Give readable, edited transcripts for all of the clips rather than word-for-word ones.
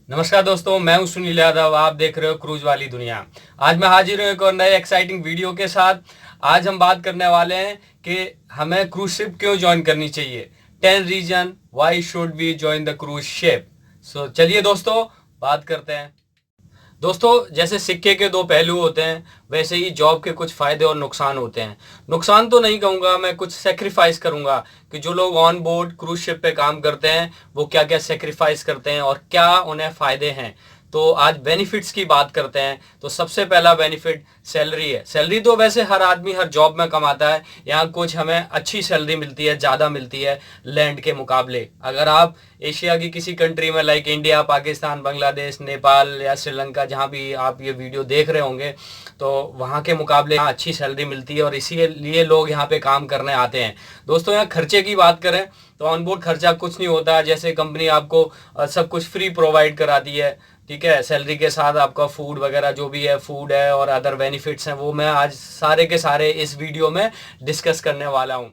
नमस्कार दोस्तों, मैं हूं सुनील यादव। आप देख रहे हो क्रूज वाली दुनिया। आज मैं हाजिर हूं एक और नए एक्साइटिंग वीडियो के साथ। आज हम बात करने वाले हैं कि हमें क्रूज शिप क्यों ज्वाइन करनी चाहिए। 10 reason why should we join the cruise ship. So चलिए दोस्तों, बात करते हैं। दोस्तों, जैसे सिक्के के दो पहलू होते हैं, वैसे ही जॉब के कुछ फायदे और नुकसान होते हैं। नुकसान तो नहीं कहूंगा, मैं कुछ सेक्रीफाइस करूंगा कि जो लोग ऑन बोर्ड क्रूज शिप पे काम करते हैं वो क्या क्या सेक्रीफाइस करते हैं और क्या उन्हें फायदे हैं। तो आज बेनिफिट्स की बात करते हैं। तो सबसे पहला बेनिफिट सैलरी है। सैलरी तो वैसे हर आदमी हर जॉब में कमाता है। यहाँ कुछ हमें अच्छी सैलरी मिलती है, ज़्यादा मिलती है लैंड के मुकाबले। अगर आप एशिया की किसी कंट्री में लाइक इंडिया, पाकिस्तान, बांग्लादेश, नेपाल या श्रीलंका, जहाँ भी आप ये वीडियो देख रहे होंगे, तो वहाँ के मुकाबले यहाँ अच्छी सैलरी मिलती है और इसीलिए लोग यहाँ पे काम करने आते हैं। दोस्तों, यहाँ खर्चे की बात करें तो ऑनबोर्ड खर्चा कुछ नहीं होता। जैसे कंपनी आपको सब कुछ फ्री प्रोवाइड कराती है, ठीक है। सैलरी के साथ आपका फूड वगैरह जो भी है, फूड है और अदर बेनिफिट्स हैं, वो मैं आज सारे के सारे इस वीडियो में डिस्कस करने वाला हूँ।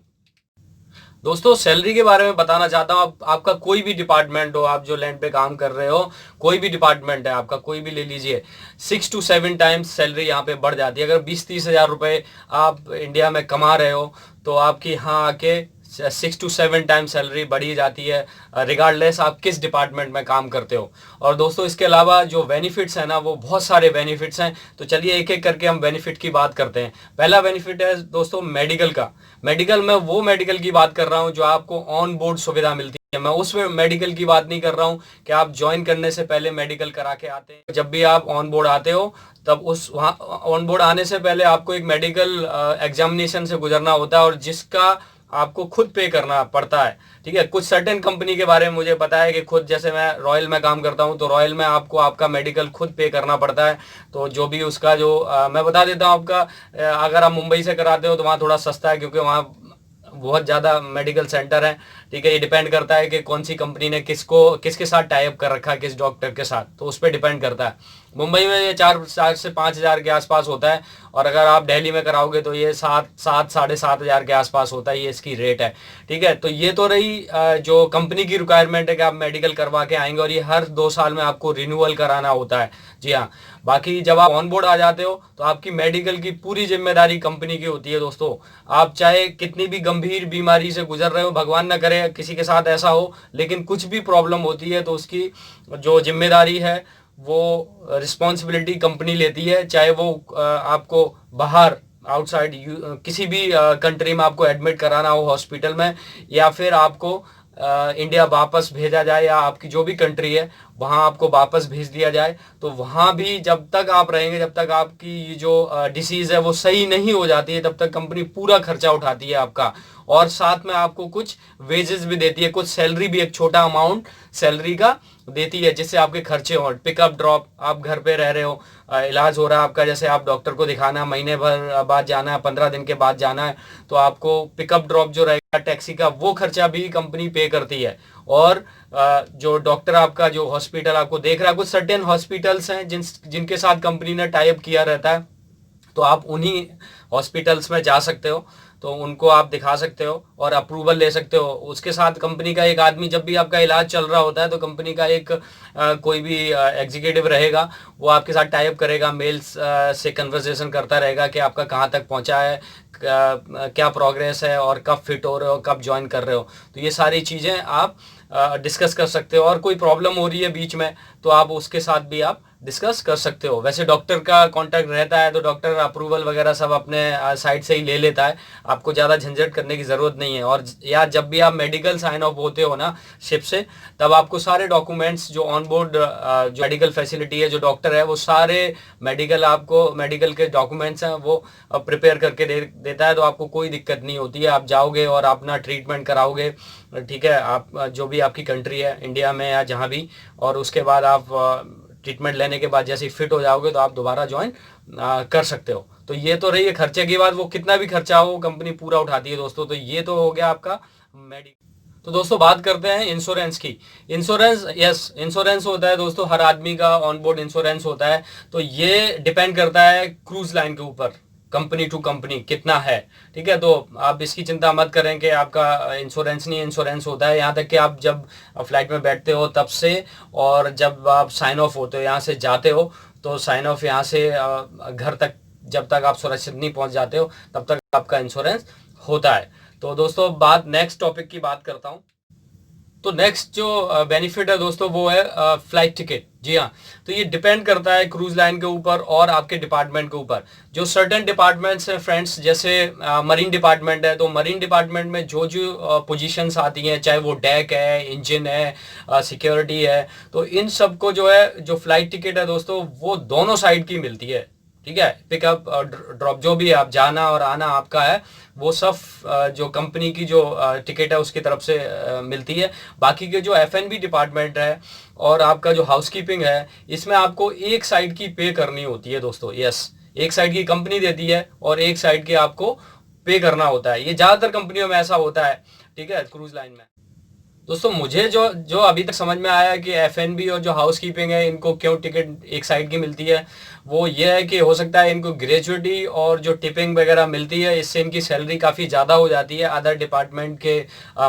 दोस्तों, सैलरी के बारे में बताना चाहता हूँ। आपका कोई भी डिपार्टमेंट हो, आप जो लैंड पे काम कर रहे हो, कोई भी डिपार्टमेंट है आपका, कोई भी ले लीजिए, 6 to 7 टाइम्स सैलरी यहाँ पे बढ़ जाती है। अगर 20-30 हज़ार रुपए आप इंडिया में कमा रहे हो तो आपकी यहाँ आके 6 to 7 टाइम सैलरी बढ़ी जाती है, रिगार्डलेस आप किस डिपार्टमेंट में काम करते हो। और दोस्तों, इसके अलावा जो बेनिफिट्स हैं ना, वो बहुत सारे बेनिफिट्स हैं। तो चलिए एक एक करके हम बेनिफिट की बात करते हैं। पहला बेनिफिट है दोस्तों मेडिकल का। मेडिकल में वो मेडिकल की बात कर रहा हूँ जो आपको ऑन बोर्ड सुविधा मिलती है। मैं उस मेडिकल की बात नहीं कर रहा हूँ कि आप ज्वाइन करने से पहले मेडिकल करा के आते हैं। जब भी आप ऑन बोर्ड आते हो, तब उस वहाँ ऑन बोर्ड आने से पहले आपको एक मेडिकल एग्जामिनेशन से गुजरना होता है और जिसका आपको खुद पे करना पड़ता है, ठीक है। कुछ सर्टेन कंपनी के बारे में मुझे पता है कि खुद, जैसे मैं रॉयल में काम करता हूँ, तो रॉयल में आपको आपका मेडिकल खुद पे करना पड़ता है। तो जो भी उसका जो मैं बता देता हूँ आपका, अगर आप मुंबई से कराते हो तो वहाँ थोड़ा सस्ता है, क्योंकि वहाँ बहुत ज़्यादा मेडिकल सेंटर है, ठीक है। ये डिपेंड करता है कि कौन सी कंपनी ने किसके साथ टाई अप कर रखा है, किस डॉक्टर के साथ, तो उस पर डिपेंड करता है। मुंबई में ये 4 से 5 हज़ार के आसपास होता है और अगर आप दिल्ली में कराओगे तो ये 7-7 साढ़े 7 हज़ार के आसपास होता है, ये इसकी रेट है, ठीक है। तो ये तो रही जो कंपनी की रिक्वायरमेंट है कि आप मेडिकल करवा के आएंगे और ये हर 2 साल में आपको रिन्यूअल कराना होता है। जी हाँ। बाकी जब आप ऑन बोर्ड आ जाते हो तो आपकी मेडिकल की पूरी जिम्मेदारी कंपनी की होती है। दोस्तों, आप चाहे कितनी भी गंभीर बीमारी से गुजर रहे हो, भगवान ना करे किसी के साथ ऐसा हो, लेकिन कुछ भी प्रॉब्लम होती है तो उसकी जो जिम्मेदारी है वो रिस्पॉन्सिबिलिटी कंपनी लेती है। चाहे वो आपको बाहर आउटसाइड किसी भी कंट्री में आपको एडमिट कराना हो हॉस्पिटल में, या फिर आपको इंडिया वापस भेजा जाए, या आपकी जो भी कंट्री है वहाँ आपको वापस भेज दिया जाए, तो वहाँ भी जब तक आप रहेंगे, जब तक आपकी जो डिसीज़ है वो सही नहीं हो जाती है, तब तक कंपनी पूरा खर्चा उठाती है आपका। और साथ में आपको कुछ वेजेस भी देती है, कुछ सैलरी भी, एक छोटा अमाउंट सैलरी का देती है, जिससे आपके खर्चे हो। पिकअप ड्रॉप, आप घर पे रह रहे हो, इलाज हो रहा है आपका, जैसे आप डॉक्टर को दिखाना है, महीने भर बाद जाना है, 15 दिन के बाद जाना है, तो आपको पिकअप ड्रॉप जो रहेगा टैक्सी का, वो खर्चा भी कंपनी पे करती है। और जो डॉक्टर आपका जो हॉस्पिटल आपको देख रहा है, कुछ सर्टेन हॉस्पिटल्स हैं जिनके साथ कंपनी ने टाई अप किया रहता है, तो आप उन्हीं हॉस्पिटल्स में जा सकते हो, तो उनको आप दिखा सकते हो और अप्रूवल ले सकते हो। उसके साथ कंपनी का एक आदमी, जब भी आपका इलाज चल रहा होता है तो कंपनी का एक कोई भी एग्जीक्यूटिव रहेगा, वो आपके साथ टाई अप करेगा, मेल्स से कन्वर्सेशन करता रहेगा कि आपका कहाँ तक पहुँचा है, क्या प्रोग्रेस है और कब फिट हो रहे हो, कब ज्वाइन कर रहे हो। तो ये सारी चीज़ें आप डिस्कस कर सकते हो। और कोई प्रॉब्लम हो रही है बीच में तो आप उसके साथ भी आप डिस्कस कर सकते हो। वैसे डॉक्टर का कांटेक्ट रहता है तो डॉक्टर अप्रूवल वगैरह सब अपने साइड से ही ले लेता है, आपको ज़्यादा झंझट करने की ज़रूरत नहीं है। और या जब भी आप मेडिकल साइन ऑफ होते हो ना शिप से, तब आपको सारे डॉक्यूमेंट्स जो ऑन बोर्ड जो मेडिकल फैसिलिटी है, जो डॉक्टर है, वो सारे मेडिकल के डॉक्यूमेंट्स हैं वो प्रिपेयर करके देता है, तो आपको कोई दिक्कत नहीं होती है। आप जाओगे और अपना ट्रीटमेंट कराओगे, ठीक है, आप जो भी आपकी कंट्री है, इंडिया में या जहाँ भी, और उसके बाद आप ट्रीटमेंट लेने के बाद जैसे ही फिट हो जाओगे तो आप दोबारा ज्वाइन कर सकते हो। तो ये तो रही है खर्चे की बात, वो कितना भी खर्चा हो कंपनी पूरा उठाती है दोस्तों। तो ये तो हो गया आपका मेडिकल। तो दोस्तों, बात करते हैं इंश्योरेंस की। इंश्योरेंस होता है दोस्तों, हर आदमी का ऑन बोर्ड इंश्योरेंस होता है। तो ये डिपेंड करता है क्रूज लाइन के ऊपर, कंपनी टू कंपनी कितना है। ठीक है, तो आप इसकी चिंता मत करें कि आपका इंश्योरेंस नहीं, इंश्योरेंस होता है। यहाँ तक कि आप जब फ्लाइट में बैठते हो तब से, और जब आप साइन ऑफ होते हो, यहाँ से जाते हो, तो साइन ऑफ यहाँ से घर तक जब तक आप सुरक्षित नहीं पहुंच जाते हो तब तक आपका इंश्योरेंस होता है। तो दोस्तों बात नेक्स्ट टॉपिक की बात करता हूं। तो नेक्स्ट जो बेनिफिट है दोस्तों वो है फ्लाइट टिकट। जी हाँ, तो ये डिपेंड करता है क्रूज लाइन के ऊपर और आपके डिपार्टमेंट के ऊपर। जो सर्टेन डिपार्टमेंट्स हैं फ्रेंड्स, जैसे मरीन डिपार्टमेंट है, तो मरीन डिपार्टमेंट में जो जो पोजीशंस आती हैं, चाहे वो डेक है, इंजन है, सिक्योरिटी है, तो इन सब को जो है जो फ्लाइट टिकट है दोस्तों वो दोनों साइड की मिलती है। ठीक है, पिकअप ड्रॉप जो भी आप जाना और आना आपका है, वो सब जो कंपनी की जो टिकट है उसकी तरफ से मिलती है। बाकी के जो F&B डिपार्टमेंट है और आपका जो हाउसकीपिंग है, इसमें आपको एक साइड की पे करनी होती है दोस्तों। यस, एक साइड की कंपनी देती है और एक साइड की आपको पे करना होता है। ये ज़्यादातर कंपनियों में ऐसा होता है। ठीक है, क्रूज लाइन में दोस्तों मुझे जो जो अभी तक समझ में आया कि F&B और जो हाउसकीपिंग है इनको क्यों टिकट एक साइड की मिलती है, वो ये है कि हो सकता है इनको ग्रेजुइटी और जो टिपिंग वगैरह मिलती है, इससे इनकी सैलरी काफ़ी ज़्यादा हो जाती है अदर डिपार्टमेंट के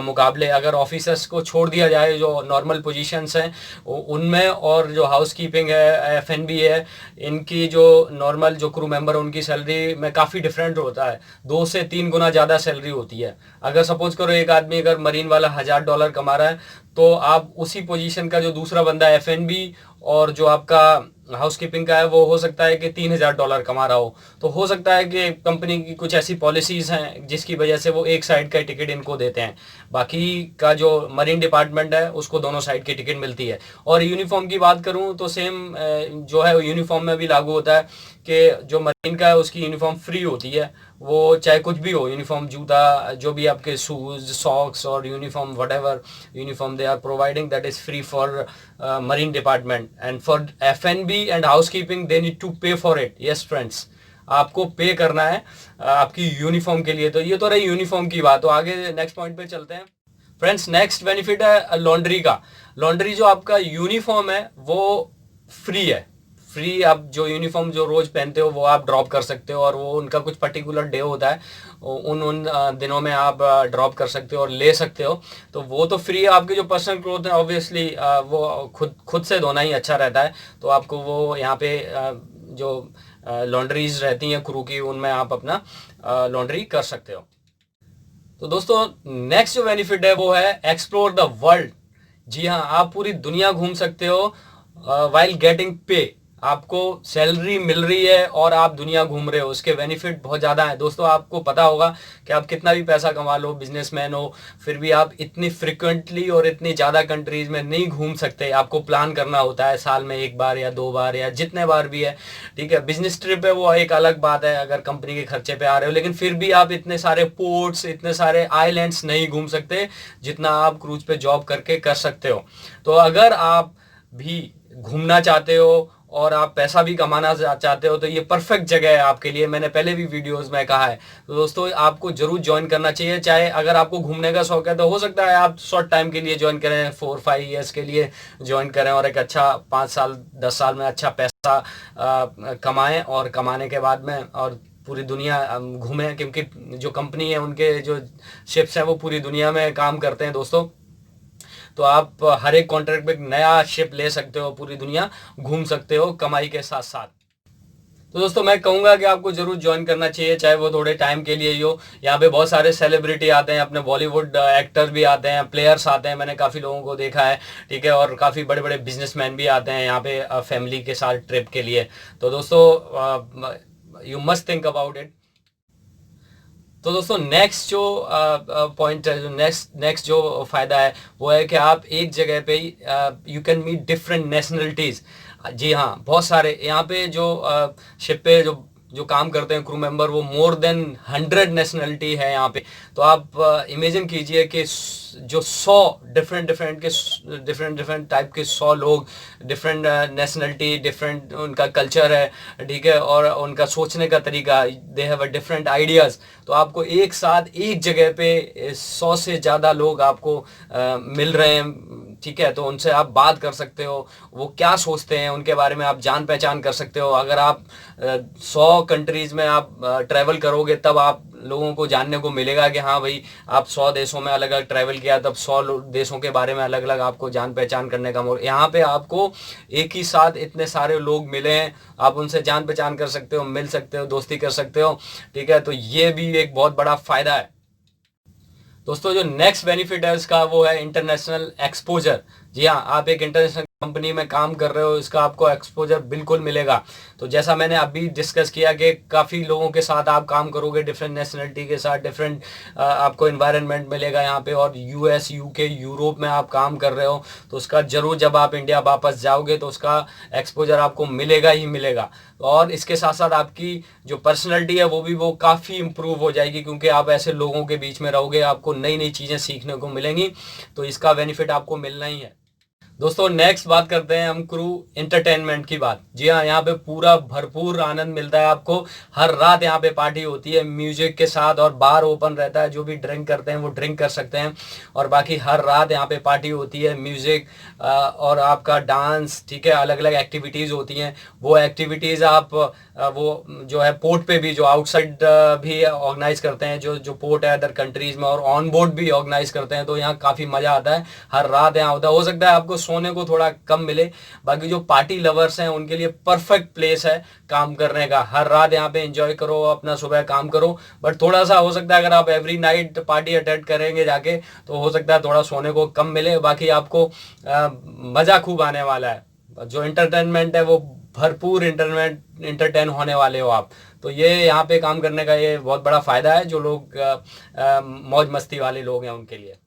मुकाबले। अगर ऑफिसर्स को छोड़ दिया जाए जो नॉर्मल पोजीशंस हैं उनमें, और जो हाउसकीपिंग है, F&B है, इनकी जो नॉर्मल जो क्रू मेंबर उनकी सैलरी में काफ़ी डिफरेंट होता है। 2 से 3 गुना ज़्यादा सैलरी होती है। अगर सपोज करो एक आदमी अगर मरीन वाला $1000 कमा रहा है, तो आप उसी पोजीशन का जो दूसरा बंदा F&B और जो आपका हाउसकीपिंग का है वो हो सकता है कि $3000 कमा रहा हो। तो हो सकता है कि कंपनी की कुछ ऐसी पॉलिसीज हैं जिसकी वजह से वो एक साइड का टिकट इनको देते हैं। बाकी का जो मरीन डिपार्टमेंट है उसको दोनों साइड की टिकट मिलती है। और यूनिफॉर्म की बात करूं तो सेम जो है यूनिफॉर्म में भी लागू होता है कि जो मरीन का है उसकी यूनिफॉर्म फ्री होती है। वो चाहे कुछ भी हो, यूनिफॉर्म, जूता, जो भी आपके शूज, सॉक्स और uniform, whatever uniform they are providing, that is free for marine department. And for F&B and housekeeping they need to pay for it. Yes friends, आपको पे करना है आपकी यूनिफॉर्म के लिए। तो ये तो रही यूनिफॉर्म की बात। तो आगे नेक्स्ट पॉइंट पे चलते हैं फ्रेंड्स। नेक्स्ट बेनिफिट है लॉन्ड्री का। लॉन्ड्री जो आपका यूनिफॉर्म है वो फ्री है। फ्री, आप जो यूनिफॉर्म जो रोज पहनते हो वो आप ड्रॉप कर सकते हो, और वो उनका कुछ पर्टिकुलर डे होता है, उन दिनों में आप ड्रॉप कर सकते हो और ले सकते हो। तो वो तो फ्री है। आपके जो पर्सनल क्लोथ है ऑब्वियसली वो खुद से धोना ही अच्छा रहता है। तो आपको वो यहाँ पे जो लॉन्ड्रीज रहती हैं क्रू की, उनमें आप अपना लॉन्ड्री कर सकते हो। तो दोस्तों नेक्स्ट जो बेनिफिट है वो है एक्सप्लोर द वर्ल्ड। जी हाँ, आप पूरी दुनिया घूम सकते हो वाइल गेटिंग पे। आपको सैलरी मिल रही है और आप दुनिया घूम रहे हो, उसके बेनिफिट बहुत ज़्यादा हैं दोस्तों। आपको पता होगा कि आप कितना भी पैसा कमा लो, बिजनेसमैन हो, फिर भी आप इतनी फ्रिक्वेंटली और इतनी ज़्यादा कंट्रीज़ में नहीं घूम सकते। आपको प्लान करना होता है साल में 1 बार या 2 बार या जितने बार भी है। ठीक है, बिजनेस ट्रिप है वो एक अलग बात है अगर कंपनी के खर्चे पे आ रहे हो, लेकिन फिर भी आप इतने सारे पोर्ट्स, इतने सारे आइलैंड्स नहीं घूम सकते जितना आप क्रूज पे जॉब करके कर सकते हो। तो अगर आप भी घूमना चाहते हो और आप पैसा भी कमाना चाहते हो तो ये परफेक्ट जगह है आपके लिए। मैंने पहले भी वीडियोस में कहा है। तो दोस्तों आपको जरूर ज्वाइन करना चाहिए। चाहे अगर आपको घूमने का शौक है तो हो सकता है आप शॉर्ट टाइम के लिए ज्वाइन करें, 4-5 ईयर्स के लिए ज्वाइन करें और एक अच्छा 5 साल 10 साल में अच्छा पैसा कमाएं, और कमाने के बाद में और पूरी दुनिया घूमें, क्योंकि जो कंपनी है उनके जो शिप्स हैं वो पूरी दुनिया में काम करते हैं दोस्तों। तो आप हर एक कॉन्ट्रैक्ट पे एक नया शिप ले सकते हो, पूरी दुनिया घूम सकते हो कमाई के साथ साथ। तो दोस्तों मैं कहूंगा कि आपको जरूर ज्वाइन करना चाहिए, चाहे वो थोड़े टाइम के लिए ही हो। यहाँ पे बहुत सारे सेलिब्रिटी आते हैं, अपने बॉलीवुड एक्टर भी आते हैं, प्लेयर्स आते हैं, मैंने काफ़ी लोगों को देखा है। ठीक है, और काफ़ी बड़े बड़े बिजनेसमैन भी आते हैं यहाँ पे फैमिली के साथ ट्रिप के लिए। तो दोस्तों you must think about it. तो दोस्तों नेक्स्ट जो पॉइंट है, जो नेक्स्ट जो फ़ायदा है वो है कि आप एक जगह पे you can meet different nationalities. जी हाँ, बहुत सारे यहाँ पे जो शिप पे जो काम करते हैं क्रू मेंबर, वो मोर देन 100 नेशनलिटी है यहाँ पे। तो आप इमेजिन कीजिए कि जो 100 डिफरेंट टाइप के 100 लोग, डिफरेंट नेशनलिटी, डिफरेंट उनका कल्चर है। ठीक है, और उनका सोचने का तरीका, they have a different ideas. तो आपको एक साथ एक जगह पे 100 से ज़्यादा लोग आपको मिल रहे हैं, ठीक है, तो उनसे आप बात कर सकते हो, वो क्या सोचते हैं उनके बारे में आप जान पहचान कर सकते हो। अगर आप 100 कंट्रीज में आप ट्रैवल करोगे तब आप लोगों को जानने को मिलेगा कि हाँ भाई आप 100 देशों में अलग अलग ट्रैवल किया, तब 100 देशों के बारे में अलग अलग आपको जान पहचान करने का मौका। यहाँ पे आपको एक ही साथ इतने सारे लोग मिले हैं, आप उनसे जान पहचान कर सकते हो, मिल सकते हो, दोस्ती कर सकते हो, ठीक है। तो ये भी एक बहुत बड़ा फायदा है। दोस्तों जो नेक्स्ट बेनिफिट है उसका वो है इंटरनेशनल एक्सपोजर। जी हाँ, आप एक इंटरनेशनल कंपनी में काम कर रहे हो, इसका आपको एक्सपोजर बिल्कुल मिलेगा। तो जैसा मैंने अभी डिस्कस किया कि काफ़ी लोगों के साथ आप काम करोगे, डिफरेंट नेशनलिटी के साथ, डिफरेंट आपको इन्वायरमेंट मिलेगा यहाँ पे। और यूएस, यूके, यूरोप में आप काम कर रहे हो तो उसका जरूर जब आप इंडिया वापस जाओगे तो उसका एक्सपोजर आपको मिलेगा ही मिलेगा। और इसके साथ साथ आपकी जो पर्सनैलिटी है वो काफ़ी इम्प्रूव हो जाएगी, क्योंकि आप ऐसे लोगों के बीच में रहोगे, आपको नई नई चीज़ें सीखने को मिलेंगी। तो इसका बेनिफिट आपको मिलना ही है। दोस्तों नेक्स्ट बात करते हैं हम क्रू एंटरटेनमेंट की बात। जी हाँ, यहाँ पे पूरा भरपूर आनंद मिलता है आपको। हर रात यहाँ पे पार्टी होती है म्यूजिक के साथ, और बार ओपन रहता है, जो भी ड्रिंक करते हैं वो ड्रिंक कर सकते हैं। और बाकी हर रात यहाँ पे पार्टी होती है, म्यूजिक और आपका डांस, ठीक है, अलग अलग एक्टिविटीज़ होती हैं। वो एक्टिविटीज़ आप वो जो है पोर्ट पे भी, जो आउटसाइड भी ऑर्गेनाइज करते हैं, जो पोर्ट है अदर कंट्रीज़ में, और ऑन बोर्ड भी ऑर्गेनाइज करते हैं। तो यहाँ काफ़ी मज़ा आता है, हर रात यहाँ होता है। हो सकता है आपको सोने को थोड़ा कम मिले, बाकी जो पार्टी लवर्स हैं उनके लिए परफेक्ट प्लेस है काम करने का। हर रात यहाँ पे एंजॉय करो, अपना सुबह काम करो। बट थोड़ा सा हो सकता है अगर आप एवरी नाइट पार्टी अटेंड करेंगे जाके तो हो सकता है थोड़ा सोने को कम मिले, बाकी आपको मज़ा खूब आने वाला है। जो एंटरटेनमेंट है वो भरपूर एंटरटेन होने वाले हो आप। तो ये यहाँ पे काम करने का ये बहुत बड़ा फ़ायदा है जो लोग मौज मस्ती वाले लोग हैं उनके लिए।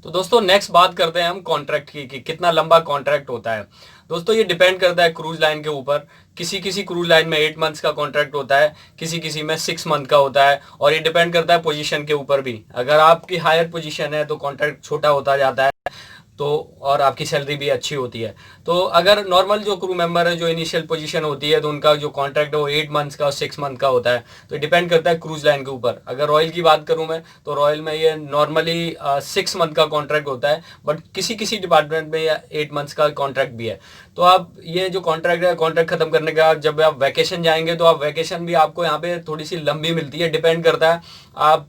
तो दोस्तों नेक्स्ट बात करते हैं हम कॉन्ट्रैक्ट की कि कितना लंबा कॉन्ट्रैक्ट होता है। दोस्तों ये डिपेंड करता है क्रूज लाइन के ऊपर। किसी किसी क्रूज लाइन में 8 मंथ्स का कॉन्ट्रैक्ट होता है, किसी किसी में 6 मंथ का होता है। और ये डिपेंड करता है पोजीशन के ऊपर भी। अगर आपकी हायर पोजीशन है तो कॉन्ट्रैक्ट छोटा होता जाता है, तो और आपकी सैलरी भी अच्छी होती है। तो अगर नॉर्मल जो क्रू मेंबर है, जो इनिशियल पोजीशन होती है, तो उनका जो कॉन्ट्रैक्ट है वो 8 मंथ्स का और 6 मंथ का होता है। तो डिपेंड करता है क्रूज लाइन के ऊपर। अगर रॉयल की बात करूं मैं तो रॉयल में ये नॉर्मली 6 मंथ का कॉन्ट्रैक्ट होता है, बट किसी किसी डिपार्टमेंट में 8 मंथ्स का कॉन्ट्रैक्ट भी है। तो आप ये जो कॉन्ट्रैक्ट है, कॉन्ट्रैक्ट खत्म करने का जब आप वैकेशन जाएंगे तो आप वैकेशन भी आपको यहाँ पे थोड़ी सी लंबी मिलती है। डिपेंड करता है, आप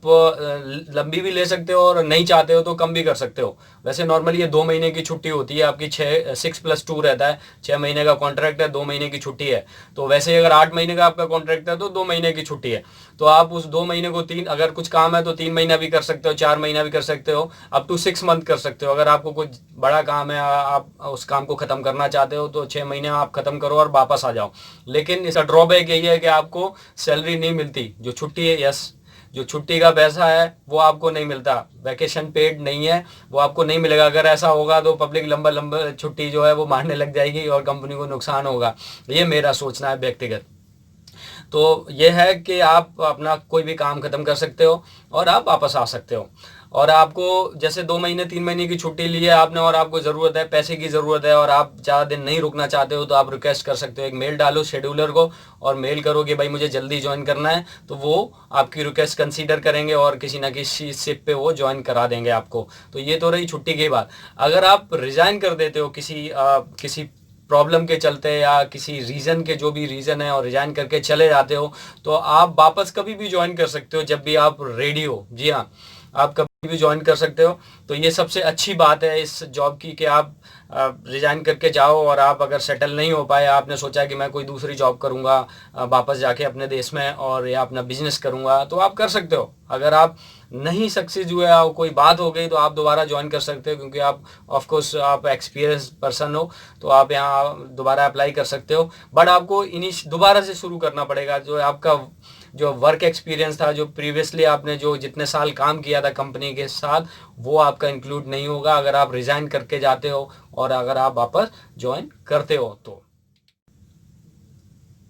लंबी भी ले सकते हो और नहीं चाहते हो तो कम भी कर सकते हो। वैसे नॉर्मली ये 2 महीने की छुट्टी होती है आपकी, 6+2 रहता है। 6 महीने का कॉन्ट्रैक्ट है, 2 महीने की छुट्टी है। तो वैसे अगर 8 महीने का आपका कॉन्ट्रैक्ट है तो 2 महीने की छुट्टी है। तो आप उस 2 महीने को अगर कुछ काम है तो 3 महीना भी कर सकते हो, 4 महीना भी कर सकते हो, अप टू 6 मंथ कर सकते हो। अगर आपको कुछ बड़ा काम है, आप उस काम को खत्म करना चाहते हो तो 6 महीने आप खत्म करो और वापस आ जाओ। लेकिन इसका ड्रॉबैक यही है कि आपको सैलरी नहीं मिलती। जो छुट्टी है, यस, जो छुट्टी का पैसा है वो आपको नहीं मिलता, वैकेशन पेड नहीं है, वो आपको नहीं मिलेगा। अगर ऐसा होगा तो पब्लिक लंबा लंबा छुट्टी जो है वो मारने लग जाएगी और कंपनी को नुकसान होगा। ये मेरा सोचना है व्यक्तिगत। तो ये है कि आप अपना कोई भी काम खत्म कर सकते हो और आप वापस आ सकते हो। और आपको जैसे 2 महीने 3 महीने की छुट्टी ली है आपने और आपको ज़रूरत है, पैसे की ज़रूरत है और आप ज़्यादा दिन नहीं रुकना चाहते हो, तो आप रिक्वेस्ट कर सकते हो। एक मेल डालो शेड्यूलर को और मेल करो कि भाई मुझे जल्दी ज्वाइन करना है, तो वो आपकी रिक्वेस्ट कंसीडर करेंगे और किसी ना किसी शिप पे वो ज्वाइन करा देंगे आपको। तो ये तो रही छुट्टी की बात। अगर आप रिज़ाइन कर देते हो किसी प्रॉब्लम के चलते या किसी रीज़न के, जो भी रीज़न है, और रिजाइन करके चले जाते हो, तो आप वापस कभी भी ज्वाइन कर सकते हो जब भी आप रेडी हो। जी हाँ, आप कभी भी ज्वाइन कर सकते हो। तो ये सबसे अच्छी बात है इस जॉब की कि आप रिजाइन करके जाओ और आप अगर सेटल नहीं हो पाए, आपने सोचा कि मैं कोई दूसरी जॉब करूंगा वापस जाके अपने देश में और या अपना बिजनेस करूंगा, तो आप कर सकते हो। अगर आप नहीं सक्सेस हुए, कोई बात हो गई, तो आप दोबारा ज्वाइन कर सकते हो, क्योंकि आप ऑफकोर्स आप एक्सपीरियंस पर्सन हो, तो आप यहाँ दोबारा अप्लाई कर सकते हो। बट आपको दोबारा से शुरू करना पड़ेगा। जो आपका जो वर्क एक्सपीरियंस था, जो प्रीवियसली आपने जो जितने साल काम किया था कंपनी के साथ, वो आपका इंक्लूड नहीं होगा अगर आप रिजाइन करके जाते हो और अगर आप वापस ज्वाइन करते हो तो।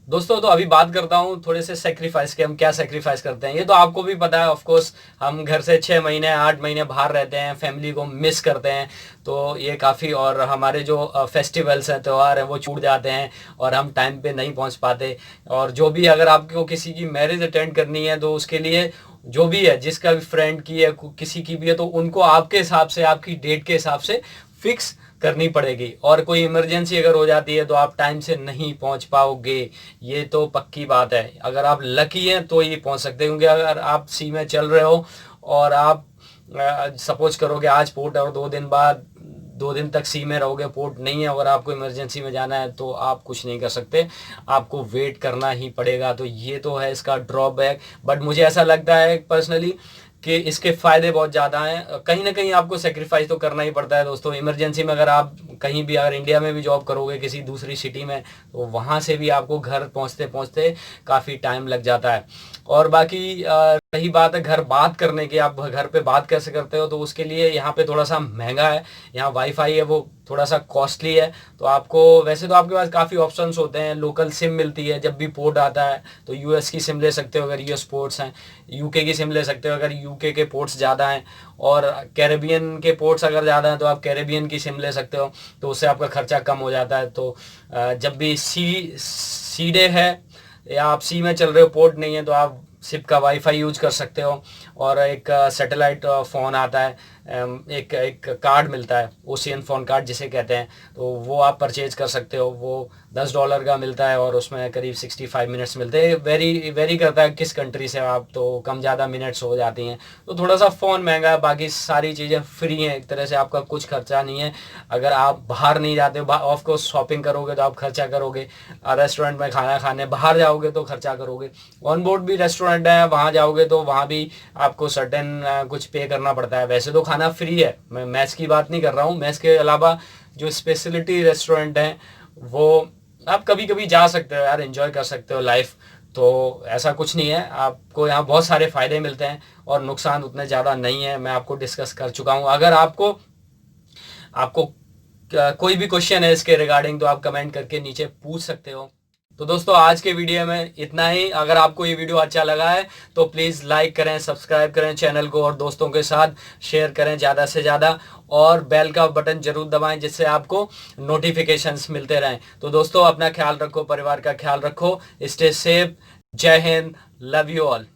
दोस्तों तो अभी बात करता हूँ थोड़े से सेक्रीफाइस के। हम क्या सेक्रीफाइस करते हैं ये तो आपको भी पता है। ऑफ कोर्स हम घर से 6 महीने 8 महीने बाहर रहते हैं, फैमिली को मिस करते हैं, तो ये काफ़ी। और हमारे जो फेस्टिवल्स हैं, त्यौहार हैं, वो छूट जाते हैं और हम टाइम पे नहीं पहुँच पाते। और जो भी अगर आपको किसी की मैरिज अटेंड करनी है तो उसके लिए जो भी है, जिसका भी फ्रेंड की है, किसी की भी है, तो उनको आपके हिसाब से, आपकी डेट के हिसाब से फिक्स करनी पड़ेगी, और कोई इमरजेंसी अगर हो जाती है तो आप टाइम से नहीं पहुंच पाओगे, ये तो पक्की बात है। अगर आप लकी हैं तो ही पहुंच सकते हैं, क्योंकि अगर आप सी में चल रहे हो और आप सपोज करोगे आज पोर्ट है और 2 दिन बाद 2 दिन तक सी में रहोगे, पोर्ट नहीं है, अगर आपको इमरजेंसी में जाना है तो आप कुछ नहीं कर सकते, आपको वेट करना ही पड़ेगा। तो ये तो है इसका ड्रॉबैक, बट मुझे ऐसा लगता है पर्सनली कि इसके फ़ायदे बहुत ज़्यादा हैं। कहीं ना कहीं आपको सेक्रीफाइस तो करना ही पड़ता है दोस्तों। इमरजेंसी में अगर आप कहीं भी, अगर इंडिया में भी जॉब करोगे किसी दूसरी सिटी में, तो वहाँ से भी आपको घर पहुँचते पहुँचते काफ़ी टाइम लग जाता है। और बाकी रही बात है घर बात करने की, आप घर पे बात कैसे करते हो, तो उसके लिए यहाँ पे थोड़ा सा महंगा है। यहाँ वाईफाई है वो थोड़ा सा कॉस्टली है। तो आपको, वैसे तो आपके पास काफ़ी ऑप्शंस होते हैं, लोकल सिम मिलती है जब भी पोर्ट आता है, तो यूएस की सिम ले सकते हो अगर यूएस पोर्ट्स हैं, यूके की सिम ले सकते हो अगर यूके के पोर्ट्स ज़्यादा हैं, और कैरेबियन के पोर्ट्स अगर ज़्यादा हैं तो आप कैरेबियन की सिम ले सकते हो, तो उससे आपका खर्चा कम हो जाता है। तो जब भी सी डे है या आप सी में चल रहे हो, पोर्ट नहीं है, तो आप सिप का वाईफाई यूज कर सकते हो। और एक सैटेलाइट फ़ोन आता है, एक एक कार्ड मिलता है, ओशियन फ़ोन कार्ड जिसे कहते हैं, तो वो आप परचेज कर सकते हो। वो $10 का मिलता है और उसमें करीब 65 मिनट्स मिलते हैं। वेरी करता है किस कंट्री से आप, तो कम ज़्यादा मिनट्स हो जाती हैं। तो थोड़ा सा फ़ोन महंगा है, बाकी सारी चीज़ें फ्री हैं, एक तरह से आपका कुछ खर्चा नहीं है। अगर आप बाहर नहीं जाते हो, ऑफ कोर्स शॉपिंग करोगे तो आप खर्चा करोगे, रेस्टोरेंट में खाना खाने बाहर जाओगे तो खर्चा करोगे, ऑन बोर्ड भी रेस्टोरेंट है, वहाँ जाओगे तो वहाँ भी आपको सर्टेन कुछ पे करना पड़ता है। वैसे तो खाना फ्री है, मैं मैस की बात नहीं कर रहा हूँ, मैस के अलावा जो स्पेशलिटी रेस्टोरेंट हैं वो आप कभी कभी जा सकते हो यार, एंजॉय कर सकते हो लाइफ। तो ऐसा कुछ नहीं है, आपको यहाँ बहुत सारे फ़ायदे मिलते हैं और नुकसान उतने ज़्यादा नहीं है, मैं आपको डिस्कस कर चुका हूँ। अगर आपको आपको कोई भी क्वेश्चन है इसके रिगार्डिंग तो आप कमेंट करके नीचे पूछ सकते हो। तो दोस्तों आज के वीडियो में इतना ही। अगर आपको ये वीडियो अच्छा लगा है तो प्लीज़ लाइक करें, सब्सक्राइब करें चैनल को, और दोस्तों के साथ शेयर करें ज़्यादा से ज़्यादा, और बेल का बटन जरूर दबाएं जिससे आपको नोटिफिकेशंस मिलते रहें। तो दोस्तों अपना ख्याल रखो, परिवार का ख्याल रखो, स्टे सेफ, जय हिंद, लव यू ऑल।